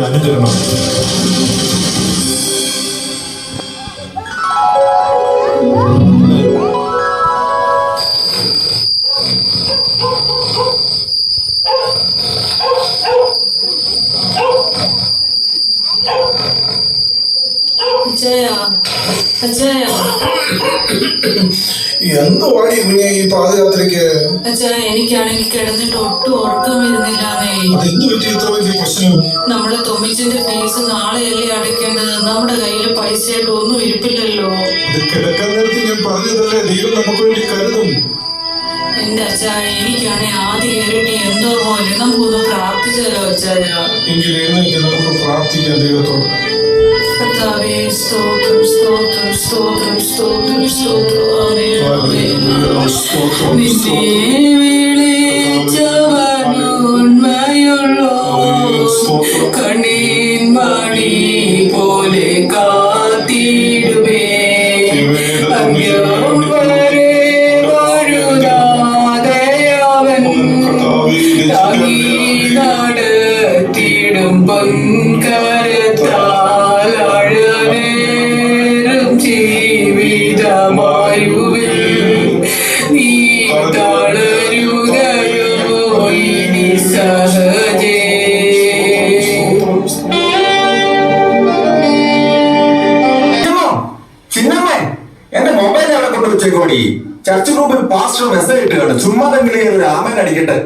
അനുചരണം. എന്ത് വാടി കുഞ്ഞെ ഈ പാദയാത്രയ്ക്ക്? എനിക്കാണെങ്കിൽ കിടന്നിട്ട് ഒട്ടും ഉറക്കം വരുന്നില്ലാന്നേ. എന്ത് പറ്റി ഇത്ര വലിയ പ്രശ്നം? നമ്മുടെ തൊമ്മിച്ചിന്റെ ഫീസ് നാളെയല്ലേ അടയ്ക്കേണ്ടത്? നമ്മുടെ കയ്യിൽ പൈസയായിട്ട് ഒന്നും ഇരിപ്പില്ലല്ലോ. ഇത് കിടക്കാൻ നേരത്തെ ഞാൻ പറഞ്ഞതല്ലേ, ദൈവം നമുക്ക് വേണ്ടി കരുതും. എന്റെ അച്ഛാ, എനിക്കാണെ ആദ്യം കയറിയിട്ട് എന്തോ പോലെ. നമുക്കൊന്ന് പ്രാർത്ഥിച്ചാലോ അച്ഛാ? എങ്കിൽ എഴുന്നേറ്റ് നമുക്ക് പ്രാർത്ഥിക്കാം ദൈവത്തോട്. കർത്താവേ, സ്തോത്രം സ്തോത്രം സ്തോത്രം സ്തോത്രം സ്തോത്രം. നിന്നെ വിളിച്ചവനുണ്മയുള്ളോ, കണ്ണീൻ മണി പോലെ കാത്തിടുവേ. അന്ത്യം വരെ വരുതാതയവൻ താങ്ങി നടത്തിടും പൊൻകരത്താൽ അഴനേറും ജീവിതമായുവിൽ നീ തളരുകയോ ഇനി സഹജേ. ചിന്നമ്മേ, എന്റെ മൊബൈൽ അവിടെ കൊണ്ട് വെച്ചേക്കോടി. ചർച്ച് ഗ്രൂപ്പിൽ പാസ്റ്റർ മെസ്സേജ് ഇട്ട് കാണും. ചുമ്മാതെങ്കിലും രാമൻ അടിക്കട്ടെ.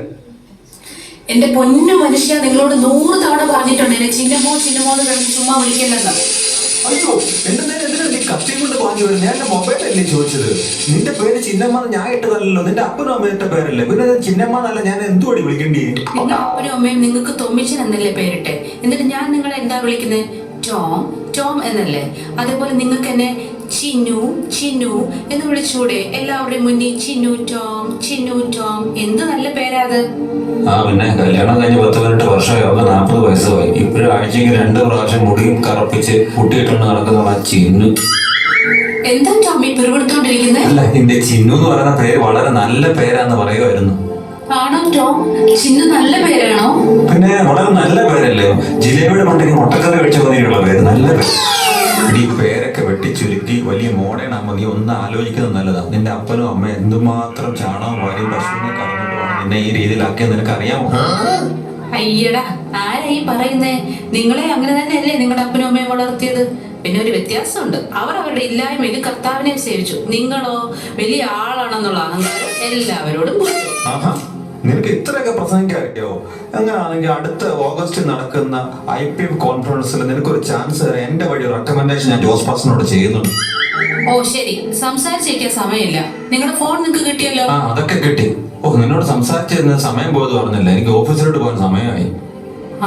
എന്റെ പൊന്നു മനുഷ്യ, നിങ്ങളോട് 100 തവണ പറഞ്ഞിട്ടുണ്ട് എന്നെ ചിന്നമോ ചിന്നമോ എന്ന് കിടന്ന് ചുമ്മാ വിളിക്കല്ലെന്ന്. അയ്യോ, എന്റെ നേരെ എന്തിനാ നീ കത്തി കൊണ്ട് പറഞ്ഞു വരുന്നത്? ഞാൻ എന്റെ മൊബൈലല്ലേ ചോദിച്ചത്. നിന്റെ പേര് ചിന്നമ്മ ഞാൻ ഇട്ടതല്ലോ. നിന്റെ അപ്പനും അമ്മയുടെ പേരല്ലേ. പിന്നെ ചിന്നമ്മ എന്നല്ല ഞാൻ എന്തുവാടി വിളിക്കേണ്ടി? നിങ്ങളുടെ അപ്പനും അമ്മയും നിങ്ങൾക്ക് തൊമ്മിച്ചൻ എന്നല്ലേ പേരിട്ടെ? എന്നിട്ട് ഞാൻ നിങ്ങളെ എന്താ വിളിക്കുന്നത്? ടോം ടോം എന്നല്ലേ? അതേപോലെ നിങ്ങൾക്ക് എന്നെ ചിന്നു ചിന്നു എന്ന് വിളിച്ചൂടെ? എല്ലാവരുടെയും മുന്നിൽ ചിന്നു ടോം ചിന്നു ടോം. എന്ത് നല്ല പേരാ അത്. പിന്നെ കല്യാണം കഴിഞ്ഞ് 10-18 വർഷമായി. അവർക്ക് 40 വയസ്സുമായി. ഇപ്പോഴും ആഴ്ചയ്ക്ക് 2 പ്രാവശ്യം മുടിയും കറപ്പിച്ച് കുട്ടിയിട്ടുണ്ട് നടക്കുന്ന ചിന്നു. എന്താ ടോം ഈ പിറുപിടുത്തോണ്ടിരിക്കുന്നത്? അല്ല, എന്റെ ചിന്നു എന്ന് പറയുന്ന പേര് വളരെ നല്ല പേരാന്ന് പറയുമായിരുന്നു. ആണോ ടോം? ചിന്നു നല്ല പേരാണോ? പിന്നെ വളരെ നല്ല പേരല്ലേ. ജിലേബിയുടെ പണ്ടെങ്കിൽ മുട്ടക്കറി കഴിച്ച പോലെയുള്ള പേര്. നല്ല പേര്. ഈ പേരൊക്കെ വെട്ടിച്ചുരുക്കി വലിയ മോഡേൺ ആകുമ്പോൾ നീ ഒന്ന് ആലോചിക്കുന്നത് നല്ലതാണ്. നിന്റെ അപ്പനും അമ്മ എന്തുമാത്രം ചാണകം വാരി പശുവിനെ കറന്നിട്ടുമാണ് നിന്നെ ഈ രീതിയിലാക്കിയത് നിനക്ക് അറിയാമോ? അയ്യടാ, ആരായി പറയുന്നേ? നിങ്ങളെ അങ്ങനെ തന്നെയല്ലേ നിങ്ങളുടെ അപ്പനും അമ്മയും വളർത്തിയത്? പിന്നെ ഒരു വ്യത്യാസമുണ്ട്. അവർ അവരുടെ ഇല്ലായ്മയിൽ കർത്താവിനെ സേവിച്ചു. നിങ്ങളോ വലിയ ആളാണെന്നുള്ള അഹങ്കാരം എല്ലാവരോടും. നിനക്ക് ഇത്രയൊക്കെ പ്രസംഗിക്കാറിയോ? അങ്ങനെയാണെങ്കിൽ അടുത്ത ഓഗസ്റ്റിൽ നടക്കുന്ന IPF കോൺഫറൻസിൽ നിനക്കൊരു ചാൻസ് തരാം. എന്റെ വഴി റെക്കമെൻഡേഷൻ ഞാൻ ജോസ് പാസിനോട് ചെയ്യുന്നുണ്ട്. ഓ ശരി, സംസാരിച്ചിരിക്കാൻ സമയമില്ല. നിങ്ങളുടെ ഫോൺ നിങ്ങൾക്ക് കിട്ടിയല്ലോ? അതൊക്കെ കിട്ടി. നിന്നോട് സംസാരിച്ചിരുന്ന സമയം പോയത് പറഞ്ഞില്ല. എനിക്ക് ഓഫീസിലോട്ട് പോകാൻ സമയമായി.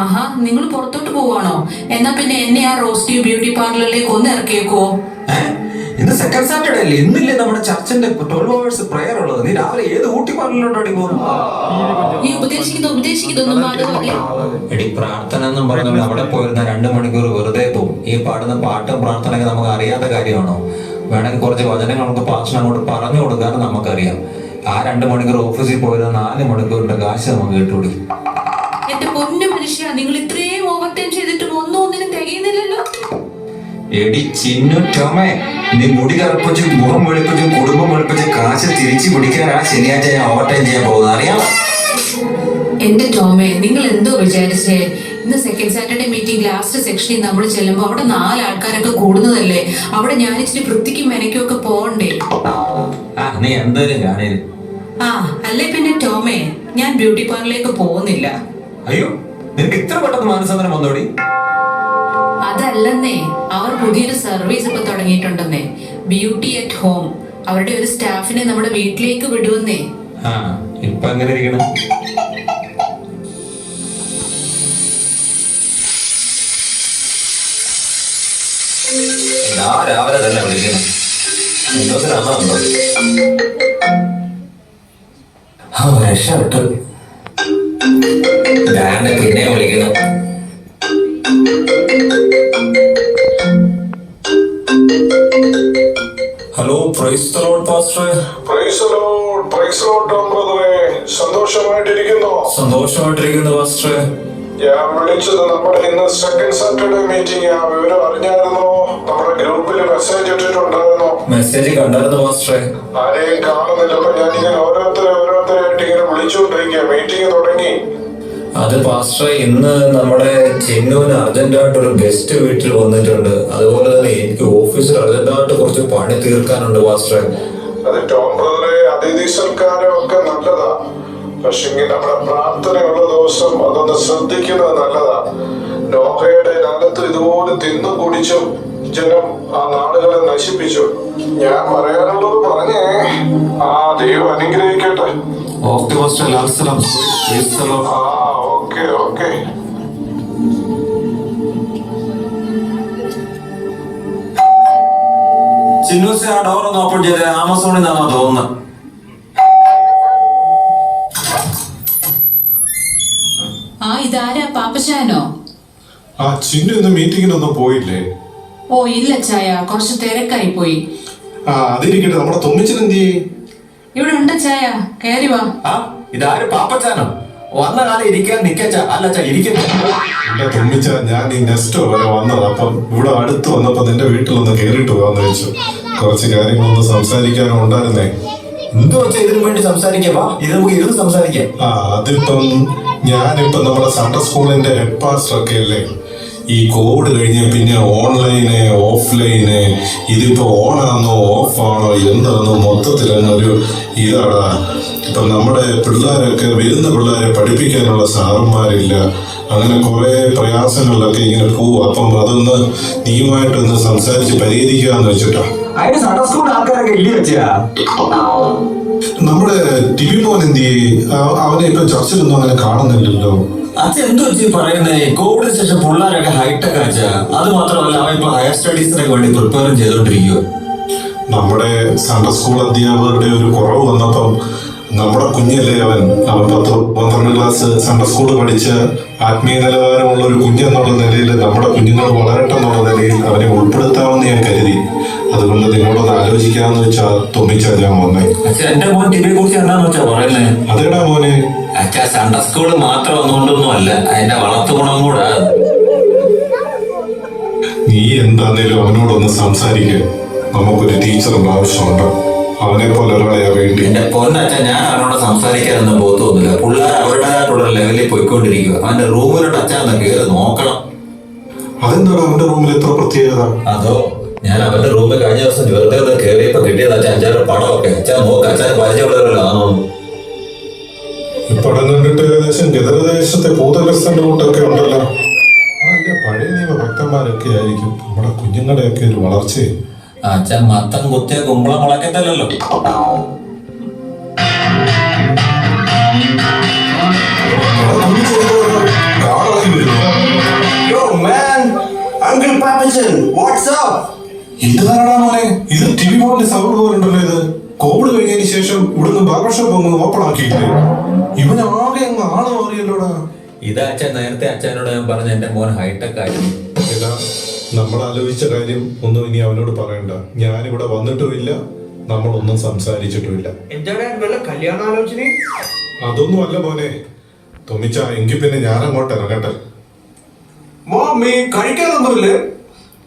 ആഹാ, നിങ്ങൾ പുറത്തോട്ട് പോവാണോ? എന്നാ പിന്നെ എന്നെ ആ റോസ്റ്റീവ് ബ്യൂട്ടി പാർലറിലേക്ക് ഒന്ന് ഇറക്കിയേക്കോ? ഇന്ന് സെക്കൻഡ് സാറ്റർഡേ അല്ലേ? ഇന്നില്ലേ നമ്മുടെ ചർച്ചിന്റെ 12 hours പ്രയർ ഉള്ളത്? നീ രാവിലെ ഏത് ഊട്ടി പാർലറിലോട്ടാടി പോകുന്നു? ഈ ഉപദേശിക്കുന്നൊന്നും എടി, പ്രാർത്ഥന എന്നും പറഞ്ഞാൽ അവിടെ പോയിരുന്ന 2 മണിക്കൂർ വെറുതെ പോകും. ഈ പാടുന്ന പാട്ടും പ്രാർത്ഥനയൊക്കെ നമുക്ക് അറിയാത്ത കാര്യമാണോ? വേണമെങ്കിൽ കുറച്ച് വചനങ്ങൾ നമുക്ക് പാസ്റ്റർ അങ്ങോട്ട് പറഞ്ഞു കൊടുക്കാനും നമുക്കറിയാം. ആ 2 മണിക്കൂർ ഓഫീസിൽ പോയിരുന്ന 4 മണിക്കൂറിന്റെ കാശ് നമുക്ക് കിട്ടൂടി. എന്റെ പൊന്നു മനുഷ്യ, നിങ്ങൾ ഇത്രയും ഓവർ ടൈം ചെയ്തിട്ട് ഒന്നിനും തികയുന്നില്ലല്ലോ. എടി ചിന്നു ടോമേ, നീ മുടി കറുപ്പിച്ച് മുഖം വെളുപ്പിച്ച് കുടുംബം വെളുപ്പിച്ച് കാശ് തിരിച്ചു പിടിക്കാനാ ശനിയാഴ്ച ഞാൻ ഓവർ ടൈം ചെയ്യാൻ പോകുന്നത്, അറിയാമോ? എന്റെ ടോമേ, നിങ്ങൾ എന്തോ വിചാരിച്ചേ? ഇന്ന് സെക്കൻഡ് സാറ്റർഡേ മീറ്റിംഗ് ലാസ്റ്റ് സെക്ഷനിൽ നമ്മൾ ചെല്ലുമ്പോ അവിടെ 4 ആൾക്കാരൊക്കെ കൂടുന്നതല്ലേ? അവിടെ ഞാൻ ഇച്ചിരി വൃത്തിക്കും മെനയ്ക്കും ഒക്കെ പോകണ്ടേ? നീ എന്തായാലും കാണരുത്. അല്ലേ പിന്നെ ടോമേ, ഞാൻ ബ്യൂട്ടി പാർലറിലേക്ക് പോകുന്നില്ല. അയ്യോ, നിനക്ക് ഇത്ര പെട്ടെന്ന് മാനസാന്തരം വന്നോടി? അതല്ലെന്നേ, അവർ പുതിയൊരു സർവീസ് ഇപ്പൊ തുടങ്ങിയിട്ടുണ്ടെന്നേ, ബ്യൂട്ടി അറ്റ് ഹോം. അവരുടെ ഒരു സ്റ്റാഫിനെ നമ്മുടെ വീട്ടിലേക്ക് വിടുവന്നേ. ഇപ്പൊ എങ്ങനെ ഇരിക്കണം? രാവിലെ തന്നെ വിളിക്കണം. രക്ഷപ്പെട്ടു. പിന്നെ വിളിക്കണം. Hello, praise the Lord pastor. Praise the Lord Tom ബ്രദറെ. സന്തോഷമായിട്ടിരിക്കുന്നു പാസ്റ്റർ. ഞാൻ വിളിച്ചത് നമ്മുടെ ഇന്ന് സെക്കൻഡ് സാറ്റർഡേ മീറ്റിംഗ് ആ വിവരം അറിഞ്ഞായിരുന്നോ? നമ്മുടെ ഗ്രൂപ്പിൽ മെസ്സേജ് ഇട്ടിട്ടുണ്ടായിരുന്നോ? മെസ്സേജ് കണ്ടായിരുന്നു മാസ്റ്ററെ. ആരെയും കാണുന്നില്ല. അപ്പൊ ഞാനിങ്ങനെ ഓരോരുത്തരായിട്ട് ഇങ്ങനെ വിളിച്ചുകൊണ്ടിരിക്കുക. മീറ്റിംഗ് തുടങ്ങി. അത് പാസ്റ്ററെ, ഇന്ന് നമ്മുടെ ചിന്നുവിന് അർജന്റായിട്ട് ഒരു ഗസ്റ്റ് വീട്ടിൽ വന്നിട്ടുണ്ട്. അതുപോലെ തന്നെ എനിക്ക് ഓഫീസിൽ അർജന്റായിട്ട് കുറച്ച് പണി തീർക്കാനുണ്ട് പാസ്റ്ററെ. അത് ടോം ബ്രദറെ, അതിഥി സൽക്കാരം ഒക്കെ നല്ലതാ. പക്ഷെ നമ്മുടെ പ്രാർത്ഥനയുള്ള ദിവസം അതൊന്ന് ശ്രദ്ധിക്കുന്നത് നല്ലതാ. നോഹയുടെ കാലത്ത് ഇതുപോലെ തിന്നു കുടിച്ചും ജനം ആ നാടുകളെ നശിപ്പിച്ചു. ഞാൻ പറയാനുള്ളത് പറഞ്ഞേ. ആ ദൈവം അനുഗ്രഹിക്കട്ടെ. Okay pastor, Lal Salaam. ആ ഓക്കെ ഓക്കെ. ചിന്നൂസ്, ആ ഡോർ ഒന്ന് ഓപ്പൺ ചെയ്തേ. ആമസോണിൽ നിന്നാണോ തോന്നുന്നത്? ആ ഇതാരാ, പാപ്പച്ചാനോ? ആ ചിന്നു ഇന്ന് മീറ്റിങ്ങിനൊന്നും പോയില്ലേ? ഓ ഇല്ല ചായ, കുറച്ച് തിരക്കായി പോയി. ആ അതിരിക്കട്ടെ, നമ്മുടെ തൊമ്മിച്ചൻ എന്ത് ചെയ്യേ? ഇവിടെ ഉണ്ട് ചായ, കയറി വാ. ആ ഇതാര്, പാപ്പച്ചാനോ? വന്ന കാലം ഇരിക്കാൻ നിക്കച്ച. അല്ല ഇരിക്കച്ച. എന്റെ തൊമ്മിച്ച, ഞാൻ ഈ നെക്സ്റ്റ് വരെ വന്നത്. അപ്പം ഇവിടെ അടുത്ത് വന്നപ്പോ നിന്റെ വീട്ടിലൊന്ന് കേറിയിട്ട് പോകാന്ന് വെച്ചു. കുറച്ച് കാര്യങ്ങളൊന്ന് സംസാരിക്കാനും ഉണ്ടായിരുന്നേ. എന്ത് വെച്ചാൽ ഇതിനു വേണ്ടി സംസാരിക്കാം. ഇത് നമുക്ക് ഇരുന്ന് സംസാരിക്കാം. ആ അതിപ്പം ഞാനിപ്പം നമ്മുടെ സൺഡേ സ്കൂളിന്റെ ഹെഡ് പാസ്റ്റർ ഒക്കെ അല്ലേ. ഈ കോവിഡ് കഴിഞ്ഞ പിന്നെ ഓൺലൈന് ഓഫ്ലൈന്, ഇതിപ്പോ ഓണാണോ ഓഫാണോ എന്താണോ മൊത്തത്തിൽ അങ്ങൊരു ഇതാടാ. ഇപ്പം നമ്മുടെ പിള്ളേരൊക്കെ, വരുന്ന പിള്ളേരെ പഠിപ്പിക്കാനുള്ള സാറന്മാരില്ല. അങ്ങനെ കുറെ പ്രയാസങ്ങളിലൊക്കെ ഇങ്ങനെ പോവും. അപ്പം അതൊന്ന് നീയുമായിട്ടൊന്ന് സംസാരിച്ച് പരിഹരിക്കാന്ന് വെച്ചിട്ടാ. അതിന് സൺഡേ സ്കൂൾ ആൾക്കാരൊക്കെ ഇല്ല വെച്ചാ. നമ്മുടെ ടിവി മോൻ എന്ത് ചെയ്യും? അവനെ ഇപ്പൊ ചർച്ചിലൊന്നും അങ്ങനെ കാണുന്നില്ലല്ലോ. അച്ഛൻ എന്ത് വെച്ച് പറയുന്നേ? കോവിഡിന് ശേഷം പിള്ളേരൊക്കെ ഹൈടെക് ആച്ചാ. അത് മാത്രമല്ല, അവൻ ഇപ്പൊ ഹയർ സ്റ്റഡീസിനൊക്കെ വേണ്ടി പ്രിപ്പയറും ചെയ്തോണ്ടിരിക്കുക. നമ്മുടെ സൺഡേ സ്കൂൾ അധ്യാപകരുടെ ഒരു കുറവ് വന്നപ്പം നമ്മുടെ കുഞ്ഞല്ലേ അവൻ 10-12 ക്ലാസ് സൺഡേ സ്കൂൾ പഠിച്ച ആത്മീയ നിലവാരമുള്ള ഒരു കുഞ്ഞെന്നുള്ള നിലയിൽ നമ്മുടെ കുഞ്ഞുങ്ങൾ വളരട്ടെ എന്നുള്ള നിലയിൽ അവനെ ഉൾപ്പെടുത്താമെന്ന് ഞാൻ കരുതി. അതുകൊണ്ട് നിങ്ങളോടൊന്ന് ആലോചിക്കാമെന്ന് വെച്ചാ തൊമ്മിച്ചാ ഞാൻ വന്നേ. അച്ഛാ, എന്റെ മോൻ ടിവിയെ കുറിച്ച് എന്താന്ന് വെച്ചാ പറയുന്നേ? അതേടാ മോനെ. അച്ഛാ, സൺഡേ സ്കൂള് മാത്രം വന്നുകൊണ്ടൊന്നും അല്ല, അതിന്റെ വളർത്തു ഗുണം കൂടെ. നീ എന്താന്നേലും അവനോടൊന്ന് സംസാരിക്കുക. നമുക്കൊരു ടീച്ചറും ആവശ്യമുണ്ട്. അവനെ പോലെ ഒരാളെയാ വേണ്ടി. എന്റെ പൊന്നച്ഛാ, ഞാൻ അവനോട് സംസാരിക്കാനൊന്നും പോത്തൊന്നുമില്ല. പിള്ളേർ അവരുടേതായിട്ടുള്ള ലെവലിൽ പോയിക്കൊണ്ടിരിക്കുക. അവന്റെ റൂമിലോട്ട് അച്ഛാന്ന് കയറി നോക്കണം. അതെന്താണ് അവന്റെ റൂമിൽ എത്ര പ്രത്യേകത? അതോ, ഞാൻ അവന്റെ റൂമിൽ കഴിഞ്ഞ ദിവസം വെറുതെ ഒന്ന് കയറിയപ്പോ കിട്ടിയത് അച്ഛൻ 5-6 പടമൊക്കെ. അച്ഛാ നോക്ക്, അച്ഛന് പരിചയമുള്ളവരല്ലോ. ഈ പടം കണ്ടിട്ട് ഏകദേശം ഗദരദേശത്തെ ഭൂതഗ്രസ്തന്റെ കൂട്ടൊക്കെ ഉണ്ടല്ലോ. അല്ല, പഴയ നിയമ ഭക്തന്മാരൊക്കെ ആയിരിക്കും. നമ്മുടെ കുഞ്ഞുങ്ങളുടെയൊക്കെ ഒരു വളർച്ചയെ. അച്ഛൻ മത്തം കുത്തിയ കുമ്പളം മുളക്കത്തല്ലോ. എന്താണ് മോനെ ഇത്? ടിവി മോന്റെ സൗണ്ട് പോലുണ്ടല്ലോ ഇത്. കോവിഡ് കഴിഞ്ഞതിന് ശേഷം ഇവിടുന്ന് ബാർബർ ഷോപ്പ് ഒന്ന് ഓപ്പൺ ആക്കിയില്ലേ? ഇവൻ ആകെ അങ്ങ് ആള് മാറിയല്ലോടാ. ഇത് അച്ഛൻ നേരത്തെ അച്ഛനോട് ഞാൻ പറഞ്ഞ എന്റെ മോൻ ഹൈടെക് ആയിരുന്നു. ഏതാ നമ്മൾ ആലോചിച്ച കാര്യം ഒന്നും ഇനി അവനോട് പറയണ്ട. ഞാനിവിടെ വന്നിട്ടുമില്ല, നമ്മളൊന്നും സംസാരിച്ചിട്ടുമില്ല. കല്യാണാലോചന അതൊന്നും അല്ല മോനെ. തൊമ്മിച്ച, എങ്കിൽ പിന്നെ ഞാൻ അങ്ങോട്ട് ഇറങ്ങട്ടെ. കഴിക്കാനൊന്നുമില്ലേ?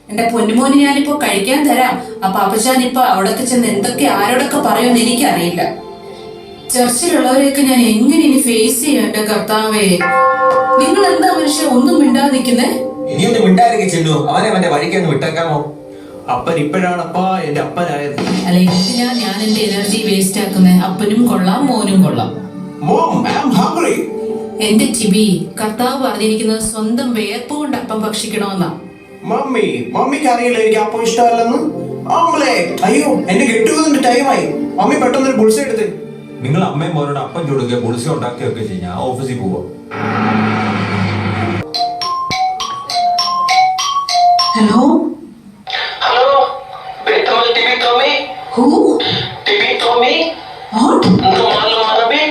എന്റെ പൊന്നുമോന് ഞാനിപ്പോ കഴിക്കാൻ തരാം. ആ പാപ്പച്ചാൻ ഇപ്പൊ അവിടൊക്കെ ചെന്ന് എന്തൊക്കെ ആരോടൊക്കെ പറയുമെന്ന് എനിക്കറിയില്ല. ചർച്ചിലുള്ളവരെയൊക്കെ ഞാൻ എങ്ങനെ ഇനി ഫേസ് ചെയ്യും? എന്റെ കർത്താവേ, നിങ്ങൾ എന്താ മനുഷ്യ ഒന്നും മിണ്ടാതെ നിൽക്കുന്നേ? ഇനിയൊന്നും മിണ്ടായിരിക്കും ചെല്ലു. അവനെ അവന്റെ വഴിക്കൊന്ന് വിട്ടേക്കാമോ? അപ്പൻ ഇപ്പോഴാണപ്പാ എന്റെ അപ്പനായത്. അല്ല, എന്തിനാ ഞാൻ എന്റെ എനർജി വേസ്റ്റ് ആക്കുന്നത്? അപ്പനും കൊള്ളാം, മോനും കൊള്ളാം. എന്റെ ടിബി, കർത്താവ് പറഞ്ഞിരിക്കുന്നത് സ്വന്തം വേർപ്പ് കൊണ്ട് അപ്പം ഭക്ഷിക്കണമെന്നാ. മമ്മിക്ക് അറിയില്ല എനിക്ക് അപ്പം ഇഷ്ടമല്ലെന്ന്. അയ്യോ, എന്റെ കെട്ടുന്നതിന്റെ ടൈമായി. മമ്മി പെട്ടെന്നൊരു ബുൾസ എടുത്ത്. നിങ്ങൾ അമ്മയും മോനോട് അപ്പം ചൂടുക, പുളിസ ഉണ്ടാക്കുകയൊക്കെ ചെയ്യും. ഞാൻ ഓഫീസിൽ പോവാ. Hello Hello, Betul TV Tommy? Who TV Tommy? What? Untuk malam Arabi?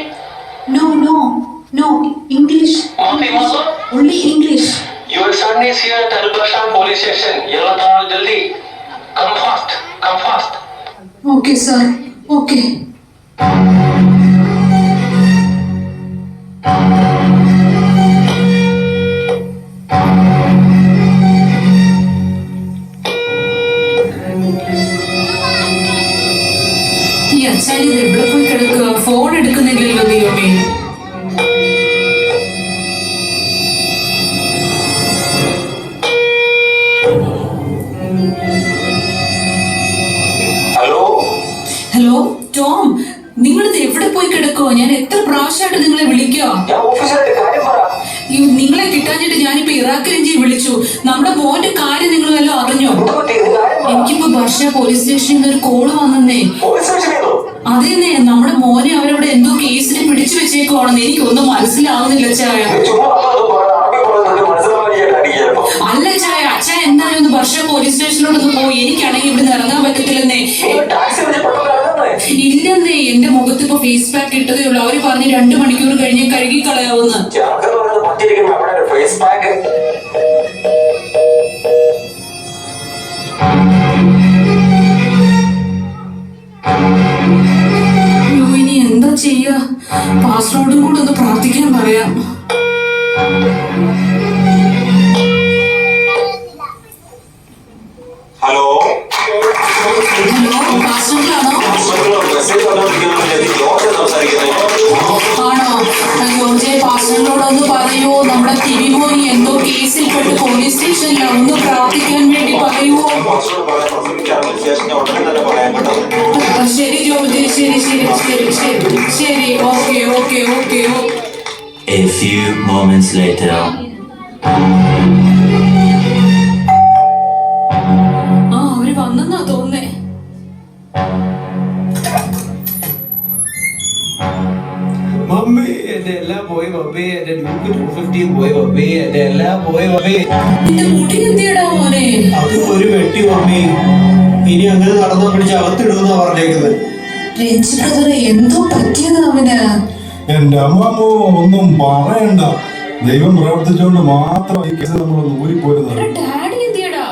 No English. Maafin mama? Only English. Your son is here at Albashan police station. Yalla taro jaldi. Come fast. Come fast. Okay sir. Okay. വിളിക്കുക. ഞാൻ ഓഫീസറായിട്ട് കാര്യം പറ. നിങ്ങളെ കിട്ടാഞ്ഞിട്ട് ഞാനിപ്പോ Iraq രഞ്ജിയെ വിളിച്ചു. നമ്മുടെ മോന്റെ കാര്യം നിങ്ങൾ വല്ലതും അറിഞ്ഞോ? എനിക്കിപ്പോ വർഷ പോലീസ് സ്റ്റേഷനിൽ നിന്ന് ഒരു കോള് വന്നേ. അതെന്നെ, നമ്മുടെ മോനെ അവരവിടെ എന്തോ കേസിന് പിടിച്ചു വെച്ചേക്കുവാണെന്ന്. എനിക്കൊന്നും മനസ്സിലാവുന്നില്ല ചായ. അല്ല ചായ, അച്ഛൻ എന്തായാലും ഒന്ന് വർഷ പോലീസ് സ്റ്റേഷനിലോട്ടൊന്ന് പോയി. എനിക്കാണെങ്കിൽ ഇവിടെ ഇറങ്ങാൻ പറ്റത്തില്ലെന്നേ. ഇല്ലെന്നേ, എന്റെ മുഖത്ത് ഇപ്പൊ ഫേസ് പാക്ക് ഇട്ടതേ ഉള്ളൂ. അവര് പറഞ്ഞ് 2 മണിക്കൂർ കഴിഞ്ഞ് കഴുകി കളയാവുന്ന. ഇനി എന്താ ചെയ്യാ? പാസ്വേഡും കൂടെ ഒന്ന് പ്രാർത്ഥിക്കാൻ പറയാം. ഹലോ, ഹലോ, പാസ്വേഡാണോ? ആണോ? ജോർജെ, പാസ്വേഡിനോടൊന്ന് പറയൂ. നമ്മുടെ തിരുമോനി എന്തോ കേസിൽപ്പെട്ട് പോലീസ് സ്റ്റേഷനിലാണ്. ഒന്ന് പ്രാർത്ഥിക്കാൻ വേണ്ടി പറയുമോ? ശരി ജോർജെ, ശരി ശരി ശരി ശരി ശരി. Okay okay okay. A few moments later. അവര് വന്നെന്നാ തോന്നുന്നേ. മമ്മി, എന്റെ എല്ലാം പോയി മമ്മി. എന്റെ ഡ്യൂക്ക് 250 പോയി മമ്മി. എന്റെ എല്ലാം പോയി മമ്മി. നിന്റെ മുടി എന്തിയടാ മോനെ? അത് ഒരു വെട്ടി മമ്മി. ഇനി അങ്ങനെ നടന്നാ പിടിച്ച് അകത്തിടുമെന്നാ പറഞ്ഞേക്കുന്നത്. രഞ്ജി ബ്രദറെ, എന്തോ പറ്റിയത് അവന്? എന്റെ അമ്മമ്മോ ഒന്നും പറയണ്ട. ദൈവം പ്രവർത്തിച്ചുകൊണ്ട് മാത്രം ഈ കേസ് നമ്മൾ ഊരിപ്പോരുന്നത്. ഡാഡി എന്തിയടാ?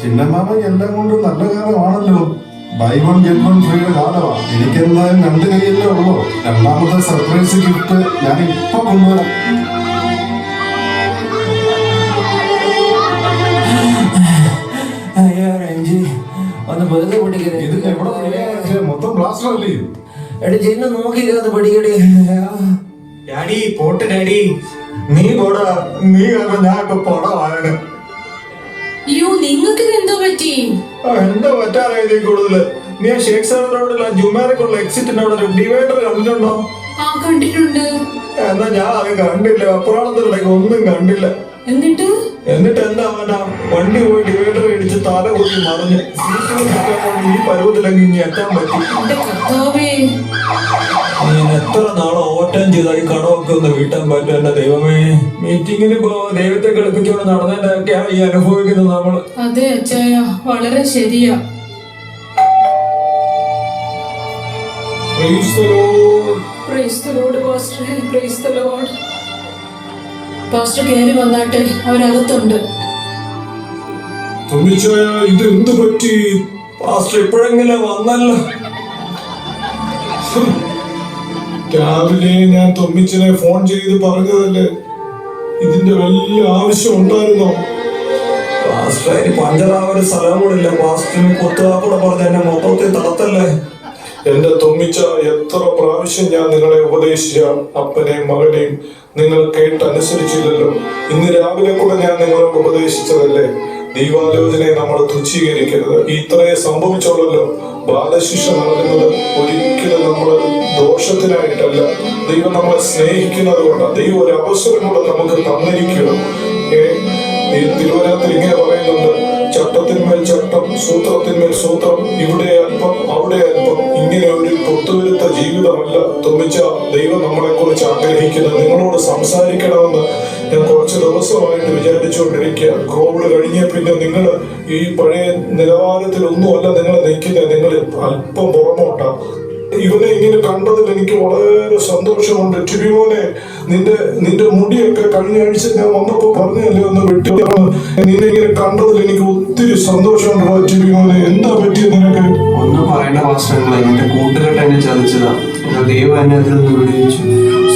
ചിന്നമ്മാമയ്ക്ക് എല്ലാം കൊണ്ടും നല്ല കാലമാണല്ലോ. ബൈ വൺ ഗെറ്റ് വൺ ഫ്രീയുടെ കാലമാണ്. എനിക്കെന്തായാലും 2 കൈയല്ലേ ഉള്ളൂ. രണ്ടാമത്തെ സർപ്രൈസ് ഗിഫ്റ്റ് ഞാൻ ഇപ്പൊ കൊണ്ടുവരാം. അയ്യോ രഞ്ജി, ഒന്ന് വെറുതെ പഠിക്കണേ. ഇത് എവിടെ പഠിക്കാൻ? മൊത്തം ബ്ലാസ്റ്റർ അല്ലേ? എടി ചെന്ന് നോക്കിക്കാതെ പഠിക്കടി. ഡാഡി പോട്ടെ ഡാഡി. നീ പോടാ, നീ കാരണം ഞാൻ ഇപ്പൊ പടമാണ്. അയ്യോ, നിങ്ങൾക്ക് എന്തോ പറ്റി? എന്താ പറ്റാറായത് കൂടുതല്? നീ ആ ഷേഖ് സാറിനോടുള്ള ജുമേറക്കുള്ള എക്സിറ്റിന്റെ അവിടെ ഒരു ഡിവൈഡർ കണ്ടിട്ടുണ്ടോ? ആ, കണ്ടിട്ടുണ്ട്. എന്നാ ഞാൻ അത് കണ്ടില്ല. അപ്പുറത്തിനിടയ്ക്ക് ഒന്നും കണ്ടില്ല. എന്നിട്ട് എന്താ അവനാ വണ്ടി പോയി ഡിവൈഡർ ഇടിച്ച് തല കൂട്ടി മറിഞ്ഞ് ഈ പരുവത്തിലങ്ങ് ഇനി എത്താൻ പറ്റി. എന്റെ കർത്താവേ, നീ എത്ര നാളെ ഓട്ടം ചെയ്താൽ ഈ കടമൊക്കെ ഒന്ന് വീട്ടാൻ പറ്റും. എന്റെ ദൈവമേ, മീറ്റിങ്ങിന് ദൈവത്തെ കളിപ്പിച്ചുകൊണ്ട് നടന്നതിന്റെ ഈ അനുഭവിക്കുന്നത് നമ്മള്. അതെ അച്ചായ, വളരെ ശരിയാ. Praise the Lord. Praise the Lord pastor, praise the Lord. Pastor കയറി വന്നാട്ടെ, അവരകത്തുണ്ട്. തൊമ്മിച്ചായ, ഇത് എന്ത് പറ്റി? പാസ്റ്റർ ഇപ്പോഴെങ്കിലും വന്നല്ലോ. രാവിലെ ഞാൻ തൊമ്മിച്ചനെ ഫോൺ ചെയ്ത് പറഞ്ഞതല്ലേ, ഇതിന്റെ വലിയ ആവശ്യം ഉണ്ടായിരുന്നോ? പാസ്റ്റർ, ഇനി പഞ്ചറാവൊരു സ്ഥലം കൂടില്ല. പാസ്റ്ററിന് കുത്തുവാക്കൂടെ പറഞ്ഞ എന്നെ മൊത്തത്തിൽ തളത്തല്ലേ. എന്റെ തൊമ്മിച്ച, എത്ര പ്രാവശ്യം ഞാൻ നിങ്ങളെ ഉപദേശിച്ച അപ്പനെയും മകനെയും നിങ്ങൾ കേട്ടനുസരിച്ചില്ലല്ലോ. ഇന്ന് രാവിലെ കൂടെ ഞാൻ നിങ്ങളോട് ഉപദേശിച്ചതല്ലേ, ദൈവാലോചനയെ നമ്മൾ തുച്ഛീകരിക്കരുത്. ഇത്രയെ സംഭവിച്ചോളല്ലോ. ബാലശിക്ഷ നൽകുന്നത് ഒരിക്കലും നമ്മൾ ദോഷത്തിനായിട്ടല്ല, ദൈവം നമ്മളെ സ്നേഹിക്കുന്നത് കൊണ്ടാണ്. ദൈവം ഒരു അവസരം കൂടെ നമുക്ക് തന്നിരിക്കണം. തിരുവനന്തപുരത്തിൽ ഇങ്ങനെ പറയുന്നുണ്ട്, ചട്ടത്തിന്മേൽ ചട്ടം, സൂത്രത്തിന്മേൽ സൂത്രം, ഇവിടെ അല്പം അവിടെ അല്പം. ഇങ്ങനെ ഒരു പൊത്തുവരുത്ത ജീവിതമല്ല തൊമ്മിച്ച ദൈവം നമ്മളെ കുറിച്ച് ആഗ്രഹിക്കുന്നത്. നിങ്ങളോട് സംസാരിക്കണമെന്ന് ഞാൻ കുറച്ച് ദിവസമായിട്ട് വിചാരിച്ചുകൊണ്ടിരിക്കുക. കോവിഡ് കഴിഞ്ഞ പിന്നെ നിങ്ങൾ ഈ പഴയ നിലവാരത്തിലൊന്നുമല്ല നിങ്ങൾ നിൽക്കുന്നത്. നിങ്ങൾ അല്പം പുറമോട്ടാ. ഇവനെ ഇങ്ങനെ കണ്ടതിൽ എനിക്ക് വളരെ സന്തോഷമുണ്ട്. ടിബിമോനെ, നിന്റെ മുടിയൊക്കെ കഴിഞ്ഞ ആഴ്ച ഞാൻ വന്നപ്പോ പറഞ്ഞല്ലേ ഒന്ന് വെട്ടി. നിന്നെ ഇങ്ങനെ കണ്ടതിൽ എനിക്ക് ഒത്തിരി സന്തോഷമുണ്ട്. ടിബിമോനെ, എന്താ പറ്റിയത് നിനക്ക്? ഒന്നും പറയേണ്ട പാസ്റ്റർ, എന്റെ കൂട്ടുകെട്ട് എന്നെ ചതിച്ചതാ. ദൈവം എന്നെ അതിൽ നിന്ന് വിടുവിച്ചു.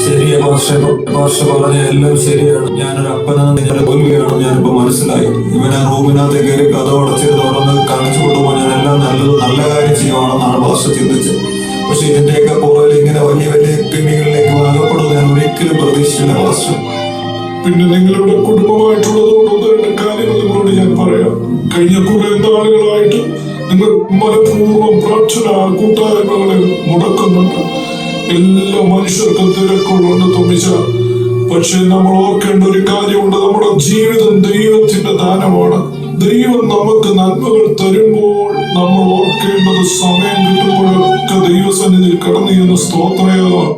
ശരിയാ പാസ്റ്റർ, പാസ്റ്റർ പറഞ്ഞ എല്ലാം ശരിയാണ്. ഞാനൊരു അപ്പനെന്ന് നിങ്ങളെ തോൽവിയാണ് ഞാനിപ്പോ മനസ്സിലായി. ഇവൻ ആ റൂമിനകത്ത് കയറി കഥ അടച്ചത് തുറന്ന് കാണിച്ചു കൊടുക്കുമ്പോൾ ഞാൻ എല്ലാം നല്ല കാര്യം ചെയ്യുവാണെന്നാണ് പാസ്റ്റർ ചിന്തിച്ചത്. പക്ഷെ ഇതിന്റെയൊക്കെ പുറകിൽ ഇങ്ങനെ വലിയ വലിയ കെണികളിലേക്ക് അകപ്പെടുന്നത് ഞാൻ ഒരിക്കലും പ്രതീക്ഷിച്ചില്ല പാസ്റ്റർ. പിന്നെ നിങ്ങളുടെ കുടുംബമായിട്ടുള്ളത് കൊണ്ട് രണ്ട് കാര്യങ്ങൾ നിങ്ങളോട് ഞാൻ പറയാം. കഴിഞ്ഞ കുറെ നാളുകളായിട്ട് നിങ്ങൾ മനഃപൂർവ്വം പ്രാർത്ഥന കൂട്ടായ്മകളിൽ മുടക്കുന്നുണ്ട്. എല്ലാ മനുഷ്യർക്കും തിരക്കുകളുണ്ട് തോമിച്ച. പക്ഷെ നമ്മൾ ഓർക്കേണ്ട ഒരു കാര്യമുണ്ട്, നമ്മുടെ ജീവിതം ദൈവത്തിന്റെ ദാനമാണ്. ദൈവം നമുക്ക് നന്മകൾ തരുമ്പോൾ നമ്മൾ ഓർക്കേണ്ടത് സമയം കിട്ടുമ്പോഴൊക്കെ ദൈവസന്നിധിയിൽ കടന്നു ചെന്ന് സ്തോത്രയാകാം.